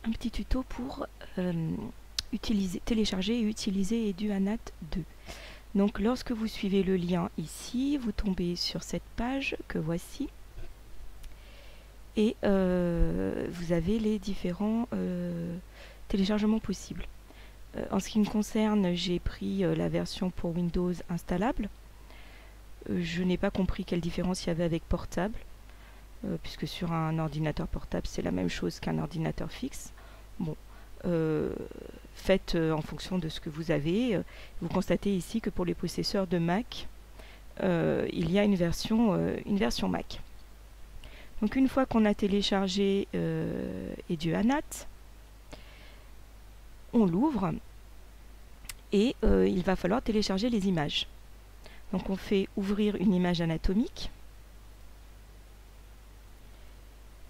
un petit tuto pour télécharger et utiliser EduAnat 2. Donc lorsque vous suivez le lien ici, vous tombez sur cette page que voici et vous avez les différents téléchargements possibles. En ce qui me concerne, j'ai pris la version pour Windows installable. Je n'ai pas compris quelle différence il y avait avec portable, puisque sur un ordinateur portable c'est la même chose qu'un ordinateur fixe. Bon, faites en fonction de ce que vous avez. Vous constatez ici que pour les possesseurs de Mac, il y a une version Mac. Donc une fois qu'on a téléchargé EduAnat, on l'ouvre et il va falloir télécharger les images. Donc on fait ouvrir une image anatomique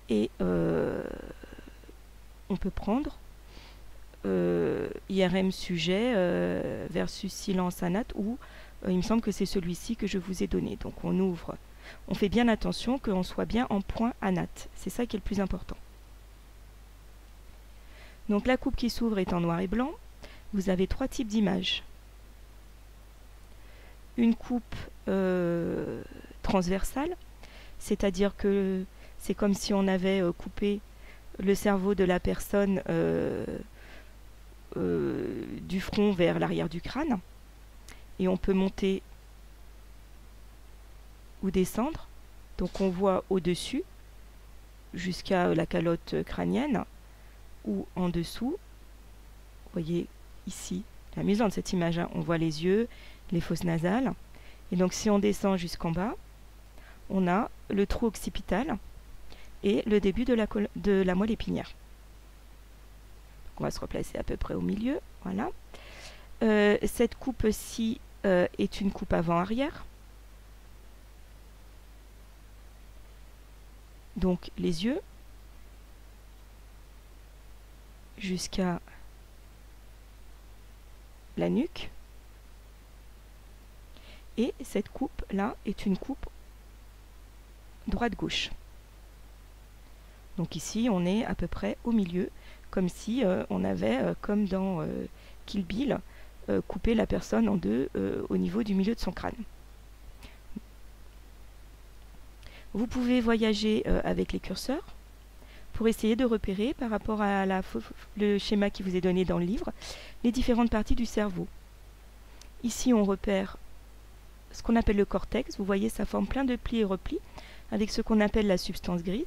et on peut prendre IRM sujet versus silence anat, ou il me semble que c'est celui-ci que je vous ai donné. Donc on ouvre, on fait bien attention qu'on soit bien en point anat, c'est ça qui est le plus important. Donc la coupe qui s'ouvre est en noir et blanc. Vous avez trois types d'images. Une coupe transversale, c'est-à-dire que c'est comme si on avait coupé le cerveau de la personne du front vers l'arrière du crâne, et on peut monter ou descendre. Donc on voit au-dessus jusqu'à la calotte crânienne, ou en dessous. Vous voyez ici, c'est amusant de cette image, hein. On voit les yeux, les fosses nasales, et donc si on descend jusqu'en bas, on a le trou occipital et le début de la moelle épinière. Donc on va se replacer à peu près au milieu, voilà. Cette coupe-ci est une coupe avant-arrière. Donc les yeux jusqu'à la nuque. Et cette coupe-là est une coupe droite-gauche. Donc ici, on est à peu près au milieu, comme si on avait, comme dans Kill Bill, coupé la personne en deux au niveau du milieu de son crâne. Vous pouvez voyager avec les curseurs pour essayer de repérer, par rapport à le schéma qui vous est donné dans le livre, les différentes parties du cerveau. Ici, on repère ce qu'on appelle le cortex. Vous voyez, ça forme plein de plis et replis avec ce qu'on appelle la substance grise.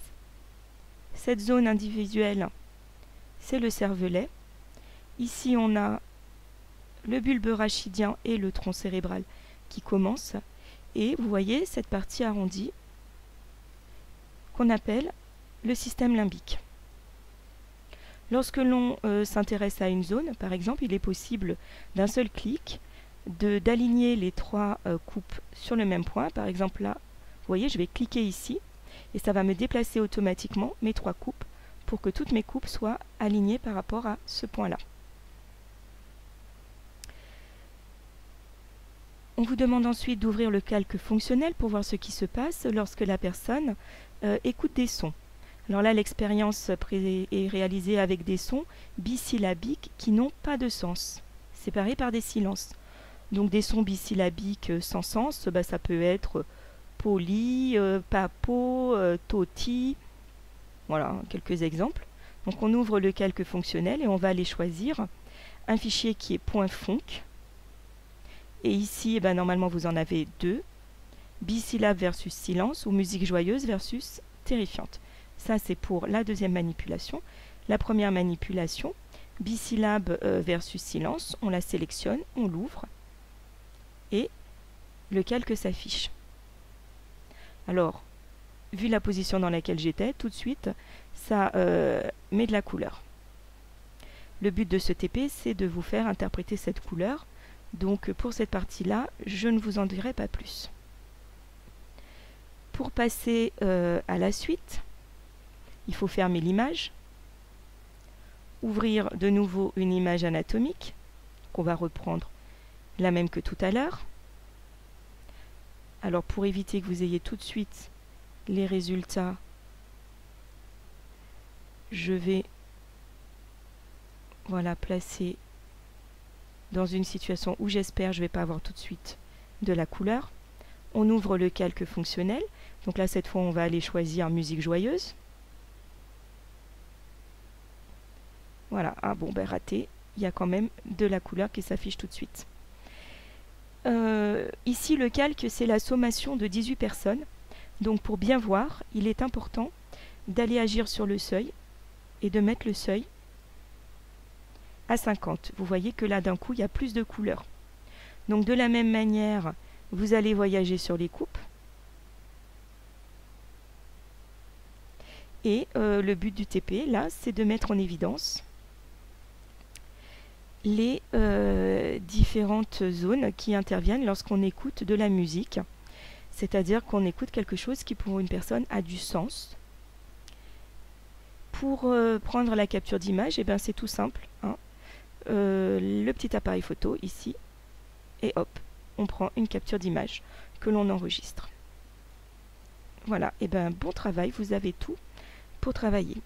Cette zone individuelle, c'est le cervelet. Ici, on a le bulbe rachidien et le tronc cérébral qui commencent. Et vous voyez cette partie arrondie qu'on appelle le système limbique. Lorsque l'on s'intéresse à une zone, par exemple, il est possible d'un seul clic d'aligner les trois coupes sur le même point. Par exemple là, vous voyez, je vais cliquer ici et ça va me déplacer automatiquement mes trois coupes pour que toutes mes coupes soient alignées par rapport à ce point-là. On vous demande ensuite d'ouvrir le calque fonctionnel pour voir ce qui se passe lorsque la personne écoute des sons. Alors là, l'expérience est réalisée avec des sons bisyllabiques qui n'ont pas de sens, séparés par des silences. Donc des sons bisyllabiques sans sens, ça peut être poli, papo, toti. Voilà, quelques exemples. Donc on ouvre le calque fonctionnel et on va aller choisir un fichier qui est .func. Et ici, normalement vous en avez deux. Bisyllabe versus silence, ou musique joyeuse versus terrifiante. Ça, c'est pour la deuxième manipulation. La première manipulation, bisyllabe versus silence, on la sélectionne, on l'ouvre et le calque s'affiche. Alors, vu la position dans laquelle j'étais, tout de suite, ça met de la couleur. Le but de ce TP, c'est de vous faire interpréter cette couleur. Donc, pour cette partie-là, je ne vous en dirai pas plus. Pour passer à la suite, il faut fermer l'image, ouvrir de nouveau une image anatomique, qu'on va reprendre la même que tout à l'heure. Alors pour éviter que vous ayez tout de suite les résultats, je vais voilà, placer dans une situation où j'espère je ne vais pas avoir tout de suite de la couleur. On ouvre le calque fonctionnel. Donc là, cette fois, on va aller choisir musique joyeuse. Voilà, ah bon, ben raté. Il y a quand même de la couleur qui s'affiche tout de suite. Ici, le calque, c'est la sommation de 18 personnes. Donc pour bien voir, il est important d'aller agir sur le seuil et de mettre le seuil à 50. Vous voyez que là, d'un coup, il y a plus de couleurs. Donc de la même manière, vous allez voyager sur les coupes. Et le but du TP, là, c'est de mettre en évidence les différentes zones qui interviennent lorsqu'on écoute de la musique. C'est-à-dire qu'on écoute quelque chose qui, pour une personne, a du sens. Pour prendre la capture d'image, eh ben, c'est tout simple, hein. Le petit appareil photo ici, et hop, on prend une capture d'image que l'on enregistre. Voilà, et ben bon travail, vous avez tout pour travailler.